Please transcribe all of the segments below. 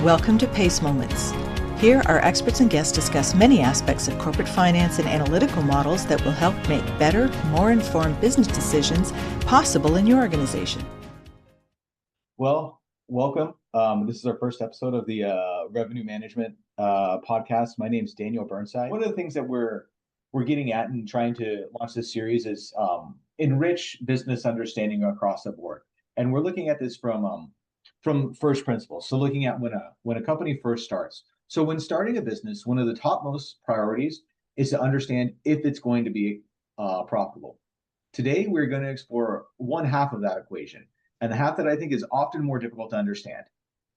Welcome to PACE Moments. Here, our experts and guests discuss many aspects of corporate finance and analytical models that will help make better, more informed business decisions possible in your organization. Well, welcome. This is our first episode of the revenue management podcast. My name is Daniel Burnside. One of the things that we're getting at and trying to launch this series is enrich business understanding across the board. And we're looking at this from first principles. So looking at when a company first starts. So when starting a business, one of the topmost priorities is to understand if it's going to be profitable. Today, we're going to explore one half of that equation, and the half that I think is often more difficult to understand.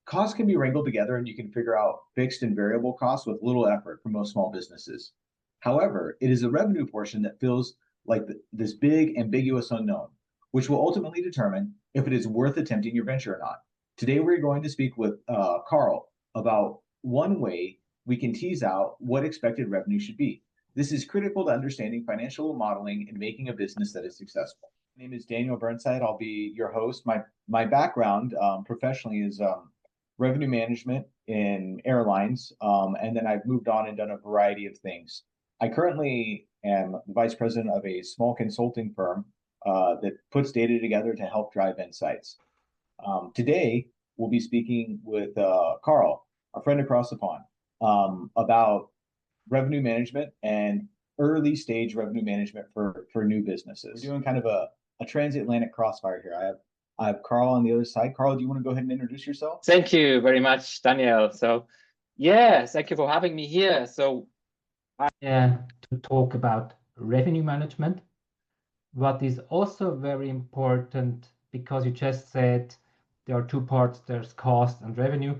Costs can be wrangled together, and you can figure out fixed and variable costs with little effort for most small businesses. However, it is the revenue portion that feels like this big, ambiguous unknown, which will ultimately determine if it is worth attempting your venture or not. Today, we're going to speak with Karl about one way we can tease out what expected revenue should be. This is critical to understanding financial modeling and making a business that is successful. My name is Daniel Burnside. I'll be your host. My background professionally is revenue management in airlines, and then I've moved on and done a variety of things. I currently am the vice president of a small consulting firm that puts data together to help drive insights. Today, we'll be speaking with Karl, a friend across the pond, about revenue management and early stage revenue management for new businesses. We're doing kind of a transatlantic crossfire here. I have Karl on the other side. Karl, do you want to go ahead and introduce yourself? Thank you very much, Daniel. So, thank you for having me here. So, to talk about revenue management. What is also very important, because you just said there are two parts, there's cost and revenue.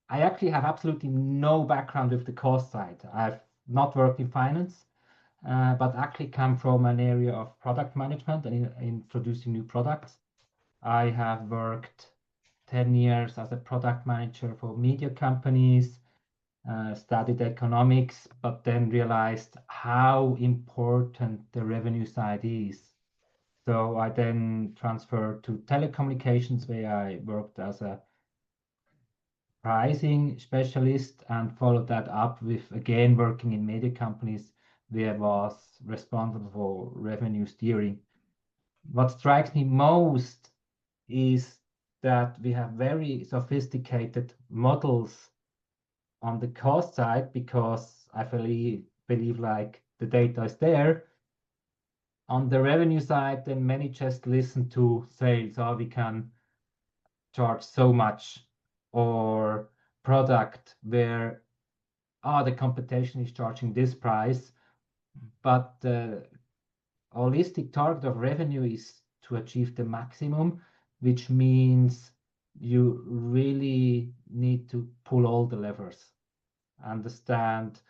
I actually have absolutely no background with the cost side. I've not worked in finance, but actually come from an area of product management and in producing new products. I have worked 10 years as a product manager for media companies, studied economics, but then realized how important the revenue side is. So I then transferred to telecommunications, where I worked as a pricing specialist and followed that up with, again, working in media companies where I was responsible for revenue steering. What strikes me most is that we have very sophisticated models on the cost side, because I believe like the data is there. On the revenue side, then many just listen to sales, or we can charge so much, or product where the competition is charging this price. But the holistic target of revenue is to achieve the maximum, which means you really need to pull all the levers, understand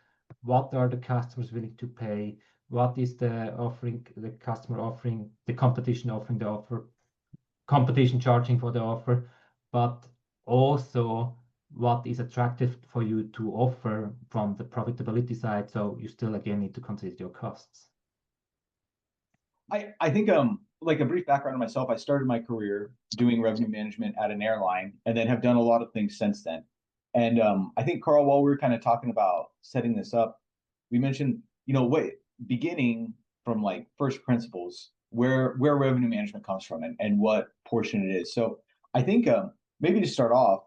what are the customers willing to pay, what is the offering, the customer offering, the competition offering the offer, competition charging for the offer, but also what is attractive for you to offer from the profitability side. So you still, again, need to consider your costs. I think like a brief background on myself, I started my career doing revenue management at an airline and then have done a lot of things since then. And I think, Karl, while we were kind of talking about setting this up, we mentioned, beginning from like first principles, where revenue management comes from and what portion it is. So I think maybe to start off,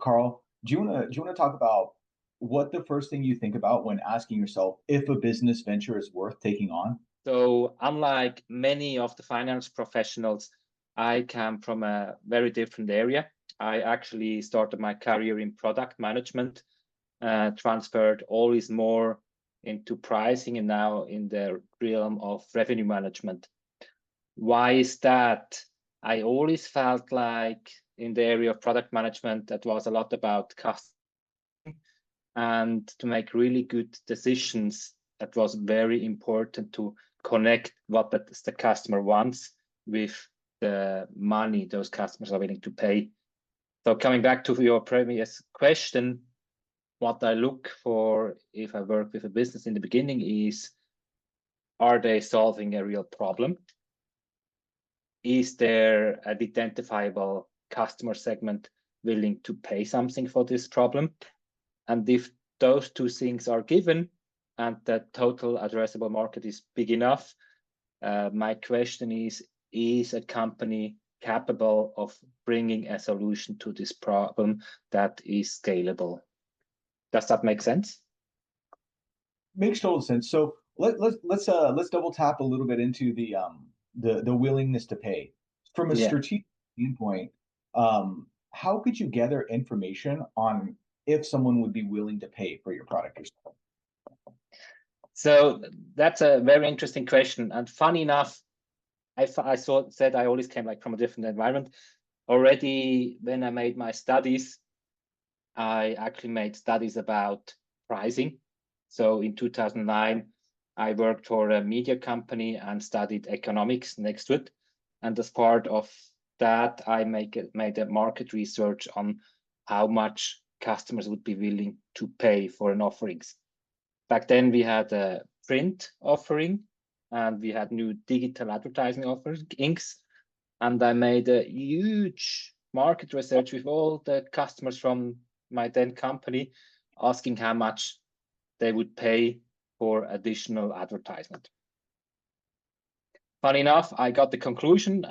Karl, do you want to talk about what the first thing you think about when asking yourself if a business venture is worth taking on? So unlike many of the finance professionals, I come from a very different area. I actually started my career in product management, transferred always more into pricing, and now in the realm of revenue management. Why is that? I always felt like in the area of product management, that was a lot about customer, and to make really good decisions, that was very important to connect what the customer wants with the money those customers are willing to pay. So coming back to your previous question, what I look for if I work with a business in the beginning is, are they solving a real problem? Is there an identifiable customer segment willing to pay something for this problem. And if those two things are given and the total addressable market is big enough, my question is a company capable of bringing a solution to this problem that is scalable? Does that make sense? Makes total sense. So let's double tap a little bit into the willingness to pay from a strategic standpoint. How could you gather information on if someone would be willing to pay for your product or service? So that's a very interesting question. And funny enough, I said I always came like from a different environment. Already when I made my studies, I actually made studies about pricing. So in 2009, I worked for a media company and studied economics next to it. And as part of that, I made a market research on how much customers would be willing to pay for an offerings. Back then, we had a print offering and we had new digital advertising offerings. And I made a huge market research with all the customers from my then company, asking how much they would pay for additional advertisement. Funny enough, I got the conclusion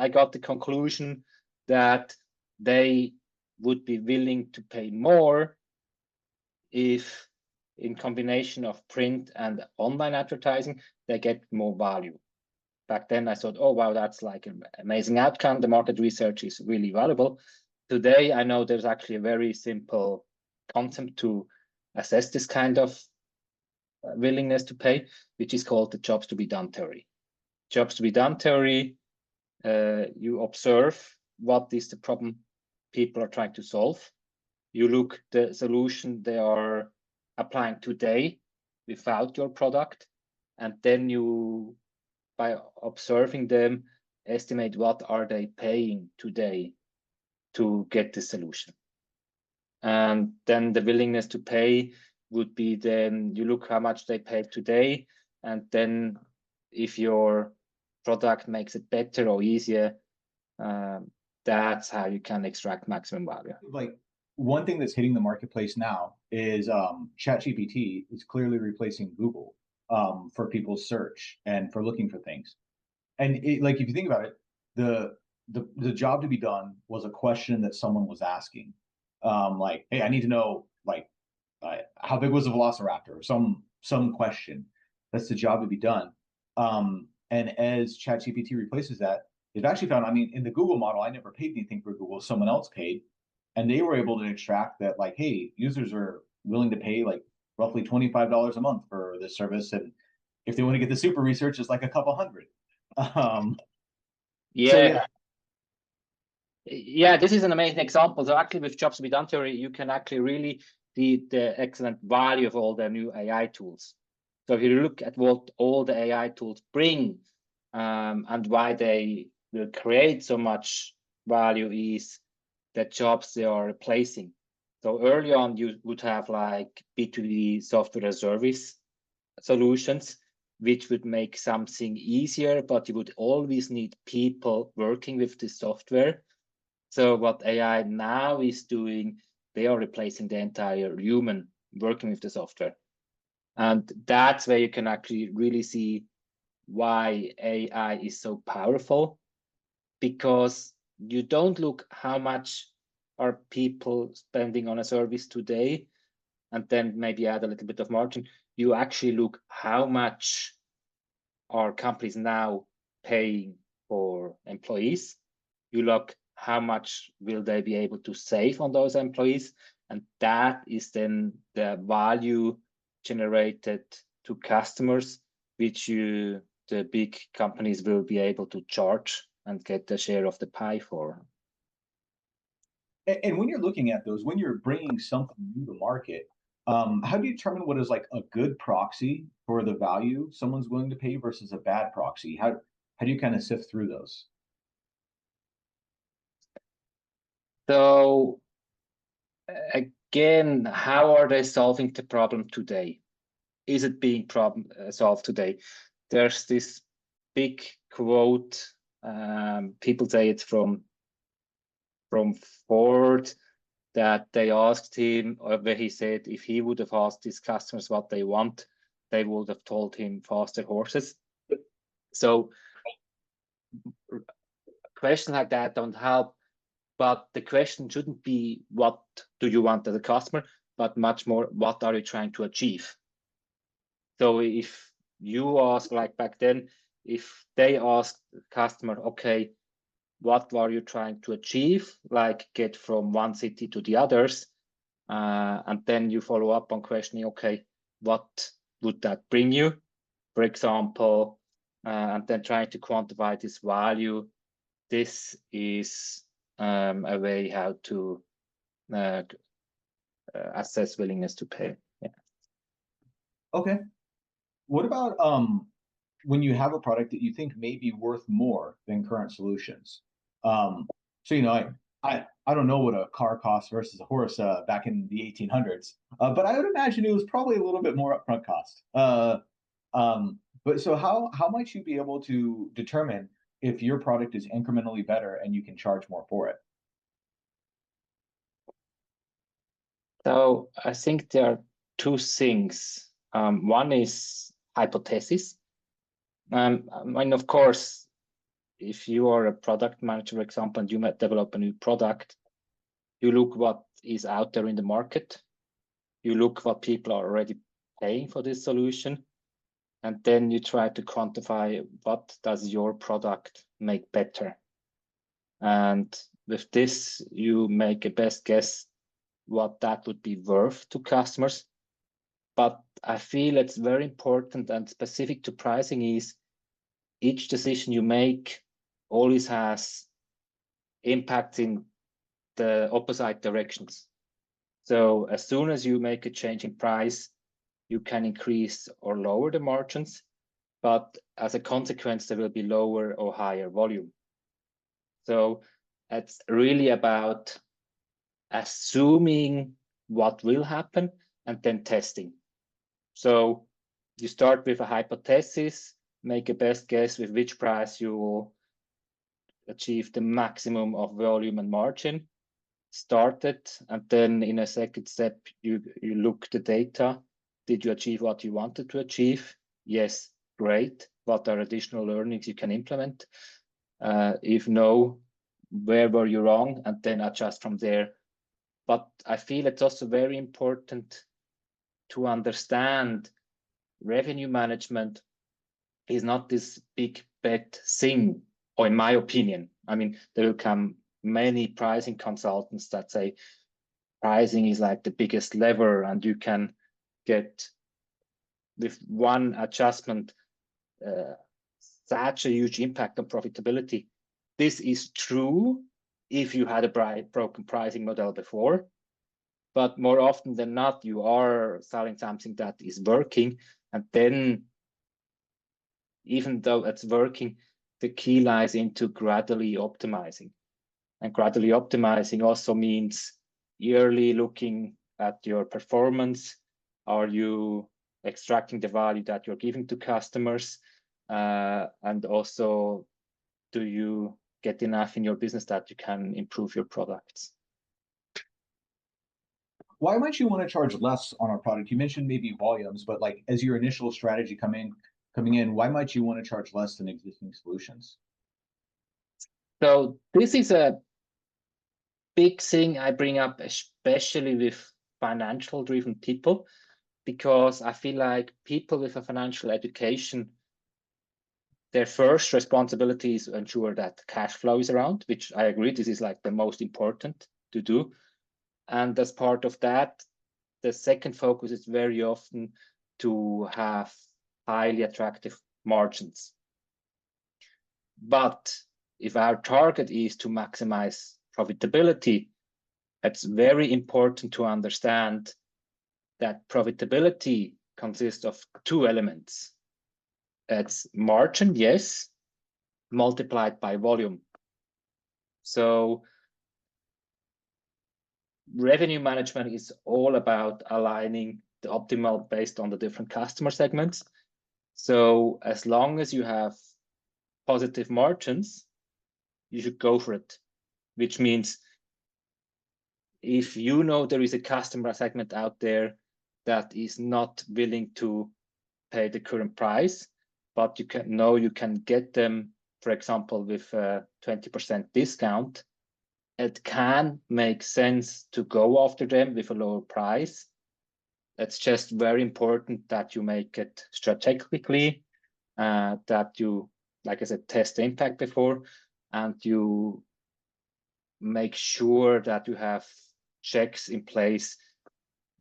that they would be willing to pay more if in combination of print and online advertising, they get more value. Back then I thought, oh, wow, that's like an amazing outcome. The market research is really valuable. Today, I know there's actually a very simple concept to assess this kind of willingness to pay, which is called the jobs to be done theory. Jobs to be done theory, you observe what is the problem people are trying to solve. You look the solution they are applying today without your product, and then you, by observing them, estimate what are they paying today to get the solution. And then the willingness to pay would be, then you look how much they pay today, and then if your product makes it better or easier, that's how you can extract maximum value. Like one thing that's hitting the marketplace now is ChatGPT is clearly replacing Google for people's search and for looking for things. And like if you think about it, the job to be done was a question that someone was asking. Like, hey, I need to know like how big was the velociraptor, or some question. That's the job to be done. And as ChatGPT replaces that, they've actually found, I mean, in the Google model, I never paid anything for Google, someone else paid. And they were able to extract that, like, hey, users are willing to pay like roughly $25 a month for this service. And if they want to get the super research, it's like a couple hundred. Yeah, this is an amazing example. So actually with jobs to be done theory, you can actually really see the excellent value of all the new AI tools. So if you look at what all the AI tools bring and why they will create so much value is the jobs they are replacing. So early on, you would have like B2B software as service solutions, which would make something easier, but you would always need people working with the software. So what AI now is doing, they are replacing the entire human working with the software. And that's where you can actually really see why AI is so powerful, because you don't look how much are people spending on a service today and then maybe add a little bit of margin. You actually look how much are companies now paying for employees. You look how much will they be able to save on those employees, and that is then the value generated to customers, which the big companies will be able to charge and get the share of the pie for. And when you're looking at those, when you're bringing something new to market, how do you determine what is like a good proxy for the value someone's willing to pay versus a bad proxy? How do you kind of sift through those? So again, how are they solving the problem today? Is it being solved today? There's this big quote, people say it's from Ford, that they asked him, or where he said if he would have asked his customers what they want, they would have told him faster horses. So questions like that don't help, but the question shouldn't be what do you want as a customer, but much more what are you trying to achieve. So if you ask, like back then, if they asked the customer, okay, what were you trying to achieve, like get from one city to the others, and then you follow up on questioning, okay, what would that bring you, for example, and then trying to quantify this value. This is a way how to assess willingness to pay. Yeah. Okay. What about when you have a product that you think may be worth more than current solutions? So I don't know what a car costs versus a horse back in the 1800s, but I would imagine it was probably a little bit more upfront cost. But so how might you be able to determine if your product is incrementally better and you can charge more for it? So I think there are two things. One is hypothesis. I mean, of course, if you are a product manager, for example, and you might develop a new product, you look what is out there in the market. You look what people are already paying for this solution. And then you try to quantify what does your product make better. And with this, you make a best guess what that would be worth to customers. But I feel it's very important and specific to pricing is each decision you make always has impact in the opposite directions. So as soon as you make a change in price, you can increase or lower the margins, but as a consequence, there will be lower or higher volume. So it's really about assuming what will happen and then testing. So you start with a hypothesis, make a best guess with which price you will achieve the maximum of volume and margin, start it, and then in a second step, you look the data. Did you achieve what you wanted to achieve? Yes, great. What are additional learnings you can implement? If no, where were you wrong? And then adjust from there. But I feel it's also very important to understand revenue management is not this big bet thing, or in my opinion. I mean, there will come many pricing consultants that say pricing is like the biggest lever and you can get with one adjustment such a huge impact on profitability. This is true if you had a broken pricing model before, but more often than not, you are selling something that is working, and then even though it's working, the key lies into gradually optimizing. And gradually optimizing also means yearly looking at your performance. Are you extracting the value that you're giving to customers? And also, do you get enough in your business that you can improve your products? Why might you want to charge less on our product? You mentioned maybe volumes, but like as your initial strategy coming in, why might you want to charge less than existing solutions? So this is a big thing I bring up, especially with financial driven people, because I feel like people with a financial education, their first responsibility is to ensure that cash flow is around, which I agree, this is like the most important to do. And as part of that, the second focus is very often to have highly attractive margins. But if our target is to maximize profitability, it's very important to understand that profitability consists of two elements. It's margin, yes, multiplied by volume. So revenue management is all about aligning the optimal based on the different customer segments. So as long as you have positive margins, you should go for it, which means if you know there is a customer segment out there that is not willing to pay the current price, but you can get them, for example, with a 20% discount, it can make sense to go after them with a lower price. It's just very important that you make it strategically, that you, like I said, test the impact before, and you make sure that you have checks in place,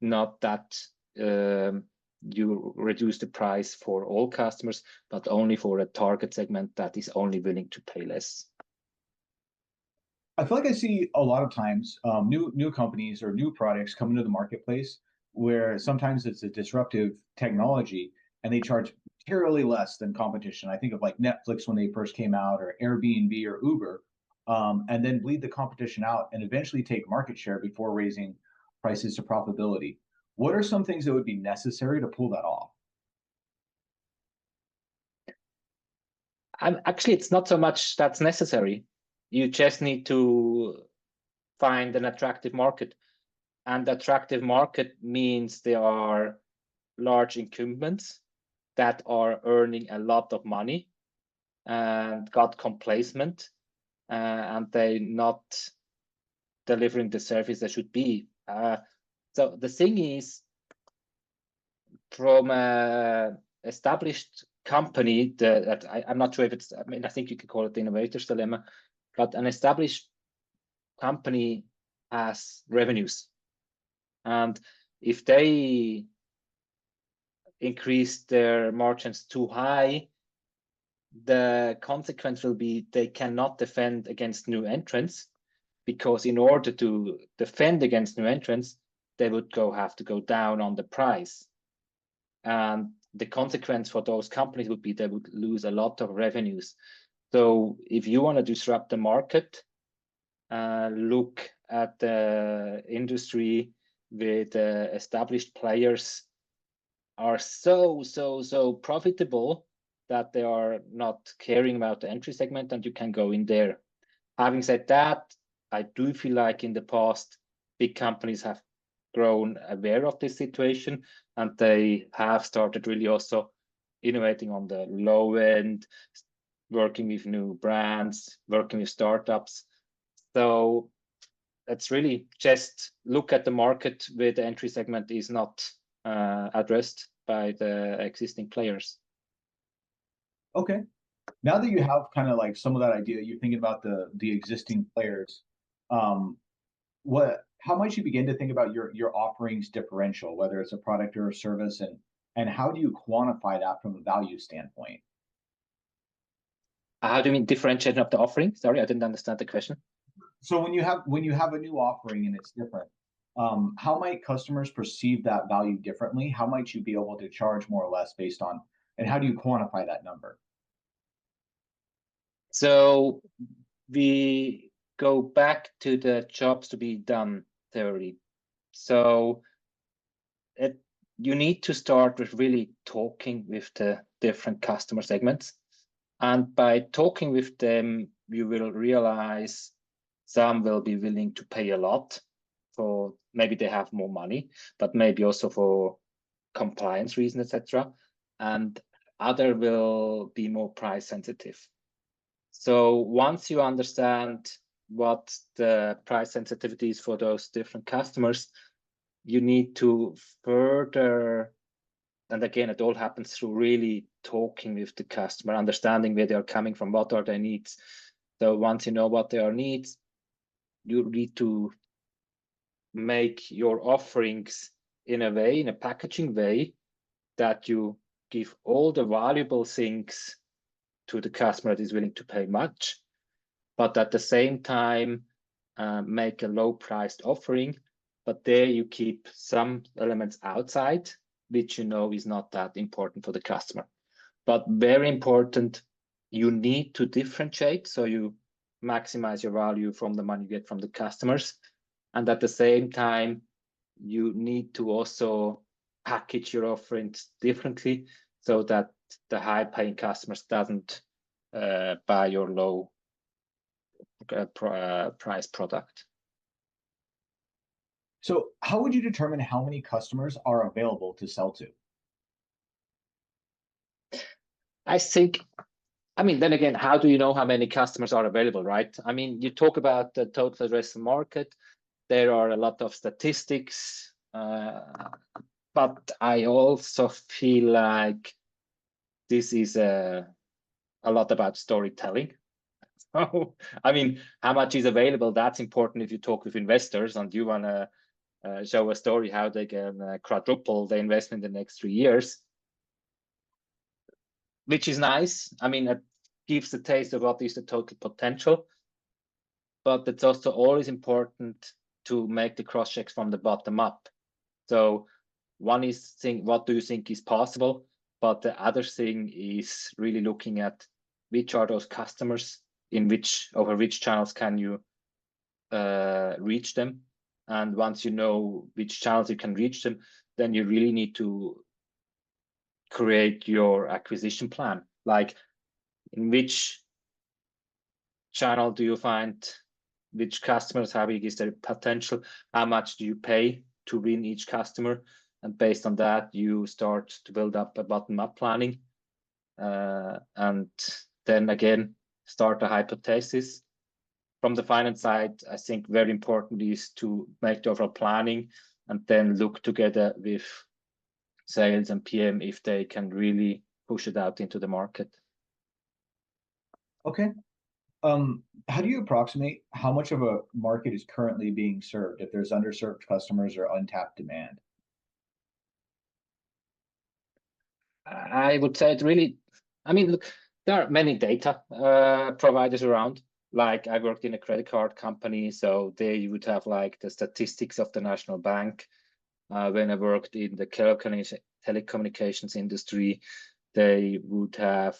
not that you reduce the price for all customers, but only for a target segment that is only willing to pay less. I feel like I see a lot of times new companies or new products come into the marketplace where sometimes it's a disruptive technology and they charge materially less than competition. I think of like Netflix when they first came out, or Airbnb or Uber, and then bleed the competition out and eventually take market share before raising prices to profitability. What are some things that would be necessary to pull that off? Actually, it's not so much that's necessary. You just need to find an attractive market. And attractive market means there are large incumbents that are earning a lot of money and got complacent, and they not delivering the service they should be. So the thing is, from a established company, that I'm not sure if it's, I mean, I think you could call it the innovator's dilemma, but an established company has revenues. And if they increase their margins too high, the consequence will be they cannot defend against new entrants, because in order to defend against new entrants, they would have to go down on the price. And the consequence for those companies would be they would lose a lot of revenues. So if you want to disrupt the market, look at the industry with established players are so profitable that they are not caring about the entry segment, and you can go in there. Having said that, I do feel like in the past, big companies have grown aware of this situation, and they have started really also innovating on the low end, working with new brands, working with startups. So it's really just look at the market where the entry segment is not addressed by the existing players. Okay. Now that you have kind of like some of that idea, you're thinking about the existing players. How might you begin to think about your offerings differential, whether it's a product or a service, and how do you quantify that from a value standpoint? How do you mean differentiation of the offering? Sorry, I didn't understand the question. So when you have a new offering and it's different, how might customers perceive that value differently? How might you be able to charge more or less based on, and how do you quantify that number? So we go back to the jobs to be done theory. So you need to start with really talking with the different customer segments. And by talking with them, you will realize some will be willing to pay a lot for, maybe they have more money, but maybe also for compliance reasons, etc. And other will be more price sensitive. So once you understand what the price sensitivity is for those different customers, you need to further, and again, it all happens through really talking with the customer, understanding where they are coming from, what are their needs. So once you know what their needs, you need to make your offerings in a way, in a packaging way, that you give all the valuable things to the customer that is willing to pay much, but at the same time make a low-priced offering. But there you keep some elements outside, which you know is not that important for the customer. But very important, you need to differentiate, so you maximize your value from the money you get from the customers. And at the same time, you need to also package your offerings differently so that the high-paying customers doesn't buy your low price product. So how would you determine how many customers are available to sell to? I think, I mean, then again, how do you know how many customers are available, right? I mean, you talk about the total addressable market. There are a lot of statistics, but I also feel like this is a lot about storytelling. So, I mean, how much is available? That's important if you talk with investors and you want to show a story how they can quadruple the investment in the next 3 years, which is nice. I mean, it gives a taste of what is the total potential, but it's also always important to make the cross checks from the bottom up. So one is think, what do you think is possible? But the other thing is really looking at which are those customers, in which over which channels can you reach them. And once you know which channels you can reach them, then you really need to create your acquisition plan. Like, in which channel do you find which customers, how big is their potential, how much do you pay to win each customer? And based on that, you start to build up a bottom-up planning. And then again, start a hypothesis. From the finance side, I think very important is to make the overall planning and then look together with sales and PM if they can really push it out into the market. Okay. How do you approximate how much of a market is currently being served if there's underserved customers or untapped demand? I would say it really, I mean, look, there are many data providers around. Like, I worked in a credit card company, so there you would have like the statistics of the national bank. When I worked in the telecommunications industry, they would have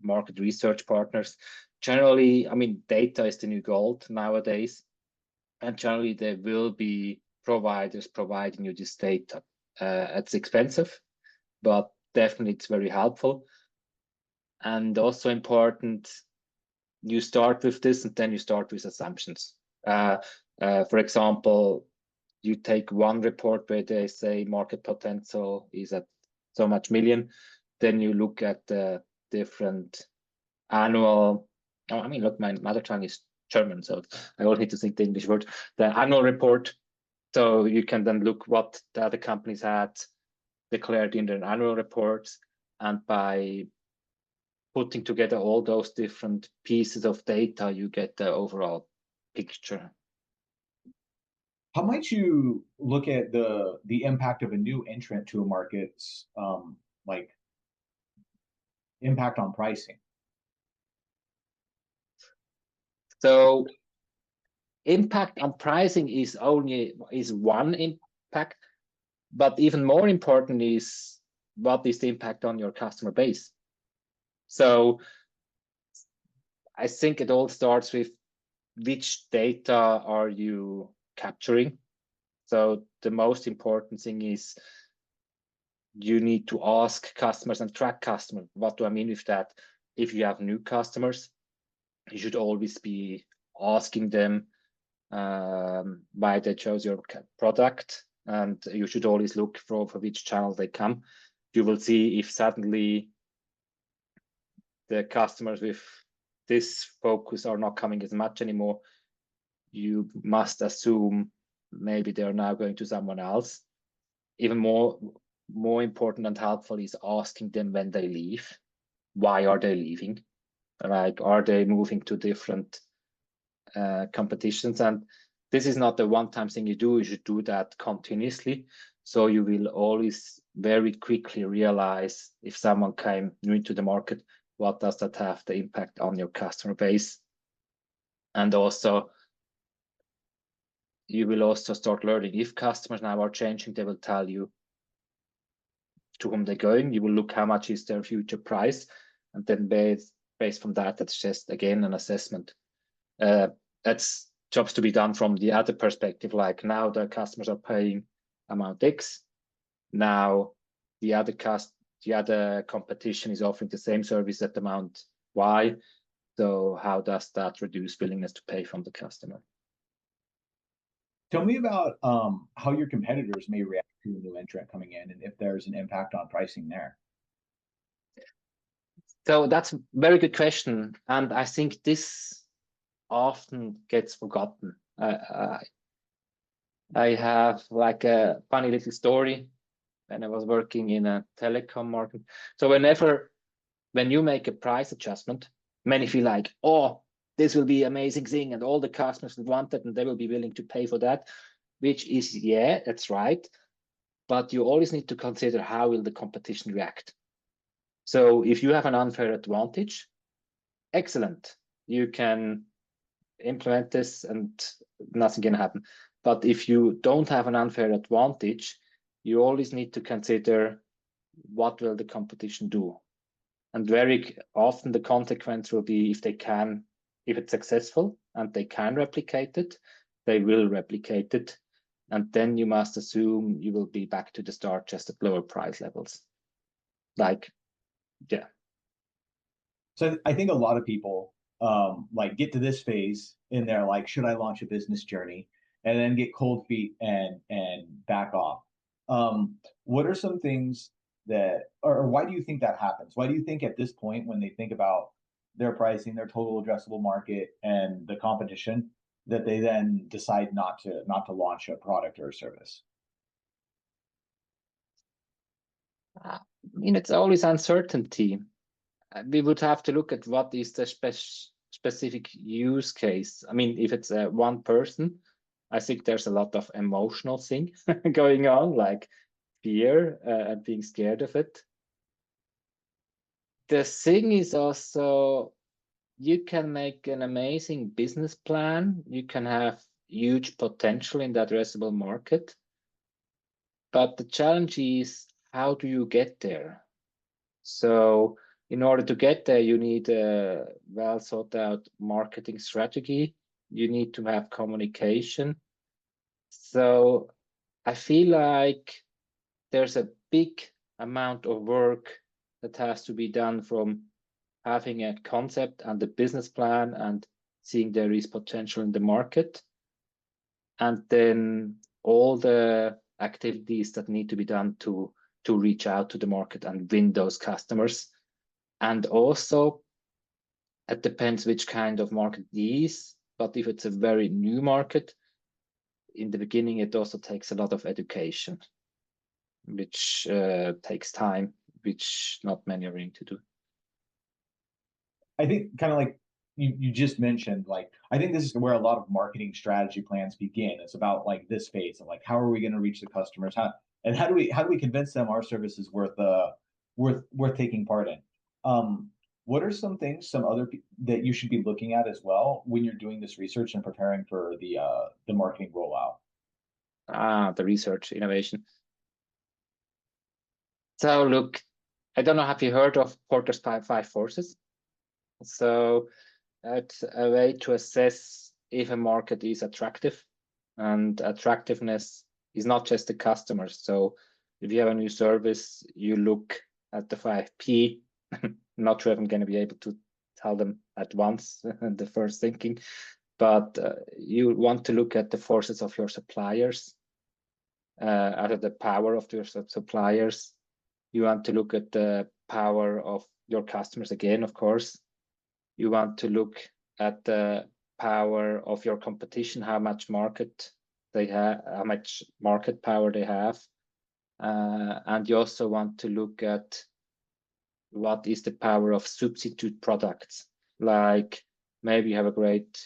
market research partners. Generally, I mean, data is the new gold nowadays. And generally, there will be providers providing you this data. It's expensive, but definitely it's very helpful. And also important, you start with this and then you start with assumptions. For example, you take one report where they say market potential is at so much million, then you look at the different annual, I mean, look, my mother tongue is German, so I always need to think the English word, the annual report. So you can then look what the other companies had declared in their annual reports, and by putting together all those different pieces of data, you get the overall picture. How might you look at the impact of a new entrant to a market's like impact on pricing? So impact on pricing is one impact, but even more important is what is the impact on your customer base. So I think it all starts with which data are you capturing. So the most important thing is you need to ask customers and track customers. What do I mean with that? If you have new customers, you should always be asking them why they chose your product, and you should always look for which channel they come. You will see if suddenly the customers with this focus are not coming as much anymore, you must assume maybe they're now going to someone else. Even more important and helpful is asking them when they leave. Why are they leaving? Like, are they moving to different competitions? And this is not a one-time thing you do. You should do that continuously. So you will always very quickly realize if someone came new into the market, what does that have the impact on your customer base? And also, you will also start learning if customers now are changing, they will tell you to whom they're going. You will look how much is their future price, and then based from that, that's just again an assessment. That's jobs to be done from the other perspective. Like, now the customers are paying amount X. Now the other competition is offering the same service at amount Y. So how does that reduce willingness to pay from the customer? Tell me about how your competitors may react to a new entrant coming in, and if there's an impact on pricing there. So that's a very good question, and I think this often gets forgotten. I have like a funny little story when I was working in a telecom market. So when you make a price adjustment, many feel like, oh, this will be amazing thing, and all the customers will want it, and they will be willing to pay for that, which is, yeah, that's right. But you always need to consider how will the competition react. So if you have an unfair advantage, excellent, you can implement this and nothing can happen. But if you don't have an unfair advantage, you always need to consider what will the competition do. And very often the consequence will be if it's successful and they can replicate it, they will replicate it. And then you must assume you will be back to the start just at lower price levels. Yeah. So I think a lot of people like get to this phase and they're like, should I launch a business journey? And then get cold feet and back off. What are some things that, or why do you think that happens? Why do you think at this point, when they think about their pricing, their total addressable market, and the competition, that they then decide not to launch a product or a service? I mean, it's always uncertainty. We would have to look at what is the specific use case. I mean, if it's one person, I think there's a lot of emotional thing going on, like fear and being scared of it. The thing is also, you can make an amazing business plan. You can have huge potential in the addressable market. But the challenge is, how do you get there? So in order to get there, you need a well thought out marketing strategy. You need to have communication. So I feel like there's a big amount of work that has to be done, from having a concept and a business plan and seeing there is potential in the market, and then all the activities that need to be done to reach out to the market and win those customers. And also, it depends which kind of market it is, but if it's a very new market, in the beginning, it also takes a lot of education, which takes time, which not many are willing to do. I think kind of like you just mentioned, like, I think this is where a lot of marketing strategy plans begin. It's about like this phase of like, how are we going to reach the customers? How do we convince them our service is worth taking part in? What are some things, some other that you should be looking at as well when you're doing this research and preparing for the marketing rollout? The research innovation. So look, I don't know, have you heard of Porter's five forces? So it's a way to assess if a market is attractive, and attractiveness is not just the customers. So if you have a new service, you look at the 5P. Not sure if I'm going to be able to tell them at once, the first thinking, but you want to look at the forces of your suppliers, at the power of your suppliers. You want to look at the power of your customers again, of course. You want to look at the power of your competition, how much market they have, how much market power they have. And you also want to look at what is the power of substitute products. Like maybe you have a great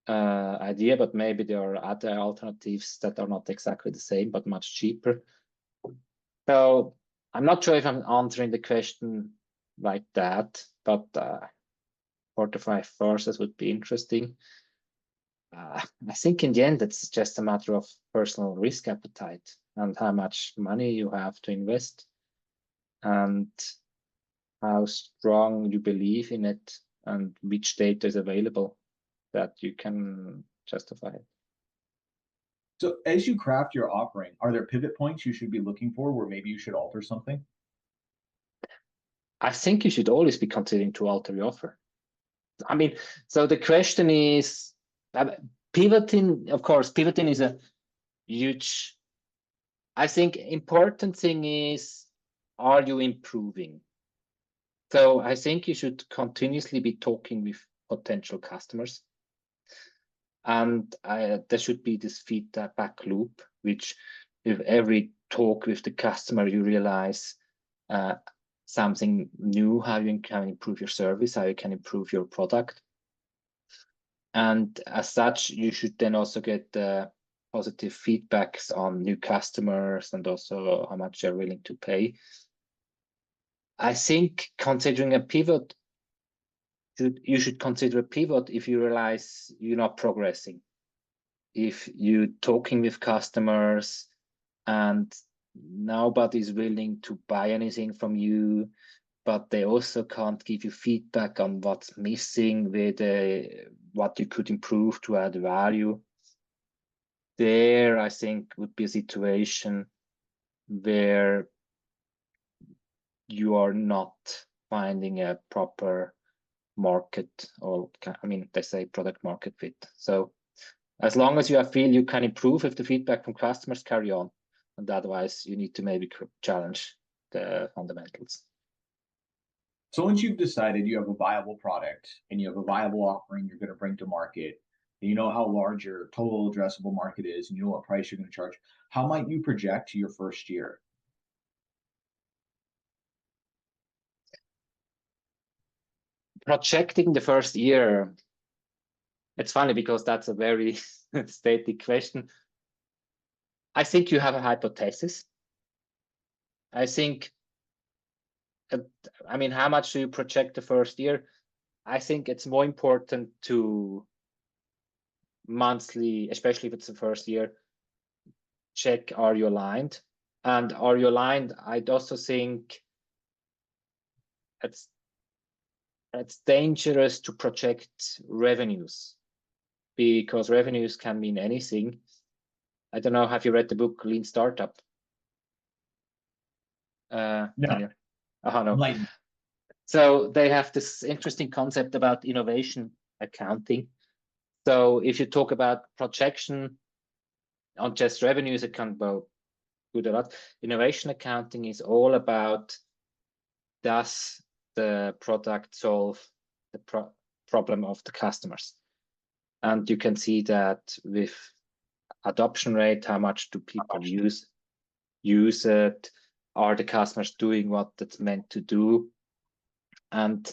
idea, but maybe there are other alternatives that are not exactly the same, but much cheaper. So I'm not sure if I'm answering the question like that, but 4 to 5 forces would be interesting. I think in the end, it's just a matter of personal risk appetite and how much money you have to invest and how strong you believe in it and which data is available that you can justify it. So as you craft your offering, are there pivot points you should be looking for where maybe you should alter something? I think you should always be considering to alter your offer. I mean, so the question is, pivoting, of course, pivoting is a huge. I think important thing is, are you improving? So I think you should continuously be talking with potential customers. And there should be this feedback loop, which with every talk with the customer, you realize something new, how you can improve your service, how you can improve your product. And as such, you should then also get positive feedbacks on new customers and also how much they're willing to pay. I think considering a pivot, you should consider a pivot if you realize you're not progressing. If you're talking with customers and nobody's willing to buy anything from you, but they also can't give you feedback on what's missing with what you could improve to add value. There, I think, would be a situation where you are not finding a proper market, or I mean, they say product market fit. So as long as you feel you can improve with the feedback from customers, carry on. And otherwise, you need to maybe challenge the fundamentals. So once you've decided you have a viable product and you have a viable offering you're going to bring to market, and you know how large your total addressable market is, and you know what price you're going to charge, how might you project to your first year? Projecting the first year, it's funny because that's a very static question. I think you have a hypothesis. I think, I mean, how much do you project the first year? I think it's more important to monthly, especially if it's the first year, check, are you aligned? And are you aligned? I'd also think it's dangerous to project revenues, because revenues can mean anything. I don't know, have you read the book Lean Startup? No. No. So they have this interesting concept about innovation accounting. So if you talk about projection on just revenues, it can go good a lot. Innovation accounting is all about, does the product solve the problem of the customers? And you can see that with adoption rate, how much do people use it? Are the customers doing what it's meant to do? And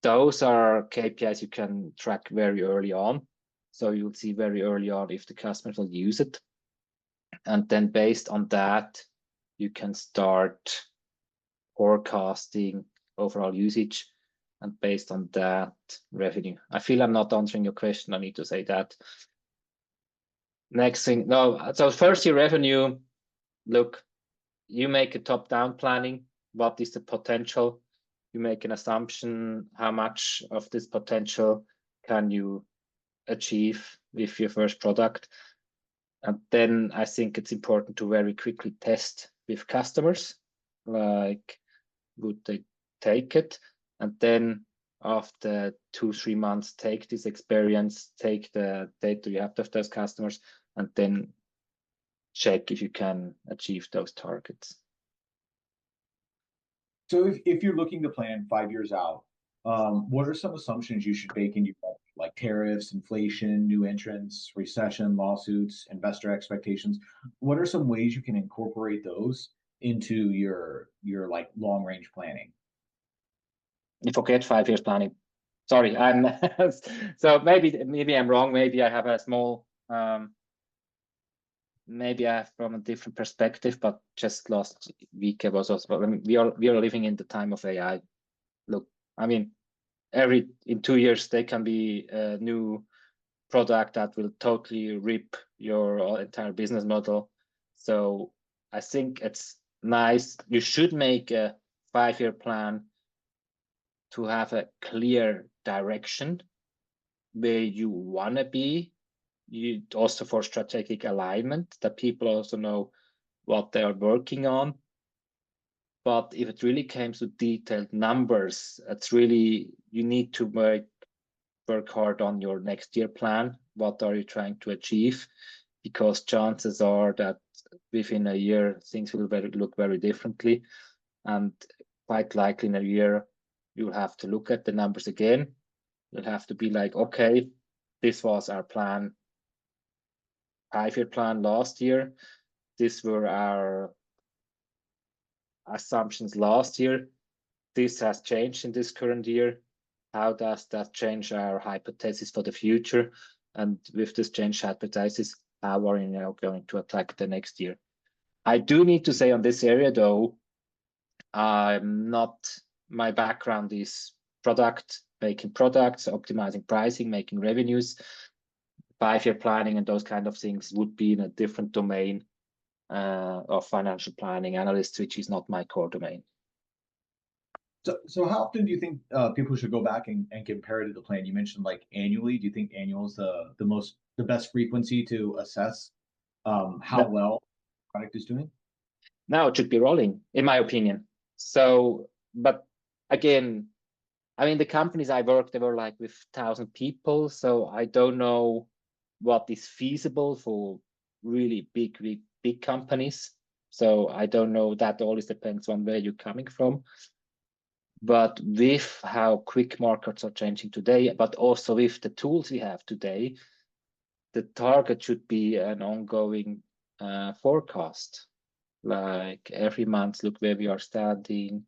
those are KPIs you can track very early on. So you'll see very early on if the customers will use it. And then based on that, you can start forecasting overall usage, and based on that, revenue. I feel I'm not answering your question. I need to say that. Next thing, no, so first year revenue, look, you make a top-down planning. What is the potential? You make an assumption, how much of this potential can you achieve with your first product? And then I think it's important to very quickly test with customers, like, would they take it? And then after 2-3 months, take this experience, take the data you have of those customers, and then check if you can achieve those targets. So if you're looking to plan 5 years out, what are some assumptions you should bake into your, like tariffs, inflation, new entrants, recession, lawsuits, investor expectations? What are some ways you can incorporate those into your like long range planning? You forget 5 years planning. Sorry, I'm so maybe I'm wrong. Maybe I have a small maybe I have from a different perspective, but just last week I was also, I mean, we are living in the time of AI. Look, I mean, in 2 years there can be a new product that will totally rip your entire business model. So I think it's nice. You should make a 5-year plan to have a clear direction where you want to be. You also for strategic alignment, that people also know what they are working on. But if it really comes to detailed numbers, it's really, you need to work hard on your next year plan. What are you trying to achieve? because chances are that within a year things will look very differently, and quite likely in a year you'll have to look at the numbers again. You'll have to be like, okay, this was our plan, 5-year plan last year. These were our assumptions last year. This has changed in this current year. How does that change our hypothesis for the future? And with this changed hypothesis, how are you now going to attack the next year? I do need to say on this area though, my background is making products, optimizing pricing, making revenues. 5-year planning and those kind of things would be in a different domain of financial planning analysts, which is not my core domain. So how often do you think people should go back and compare to the plan? You mentioned like annually. Do you think annual is the best frequency to assess how well the product is doing? Now it should be rolling, in my opinion. So, but again, I mean, the companies I worked, they were like with 1,000 people. So I don't know what is feasible for really big companies. So I don't know. That always depends on where you're coming from. But with how quick markets are changing today, but also with the tools we have today, the target should be an ongoing forecast. Like every month, look where we are standing.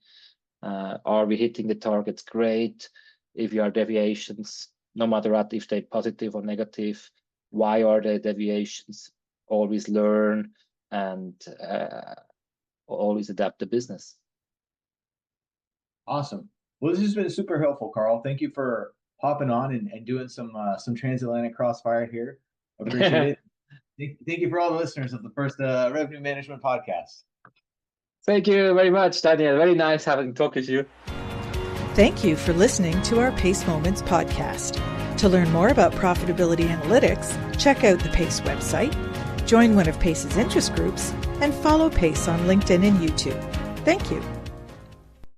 Are we hitting the targets? Great. If you are deviations, no matter what, if they're positive or negative, why are there deviations? Always learn and always adapt the business. Awesome. Well, this has been super helpful, Karl. Thank you for hopping on and doing some transatlantic crossfire here. Appreciate it. Thank you for all the listeners of the first Revenue Management Podcast. Thank you very much, Daniel. Very nice having talked with you. Thank you for listening to our PACE Moments podcast. To learn more about profitability analytics, check out the PACE website, join one of PACE's interest groups, and follow PACE on LinkedIn and YouTube. Thank you.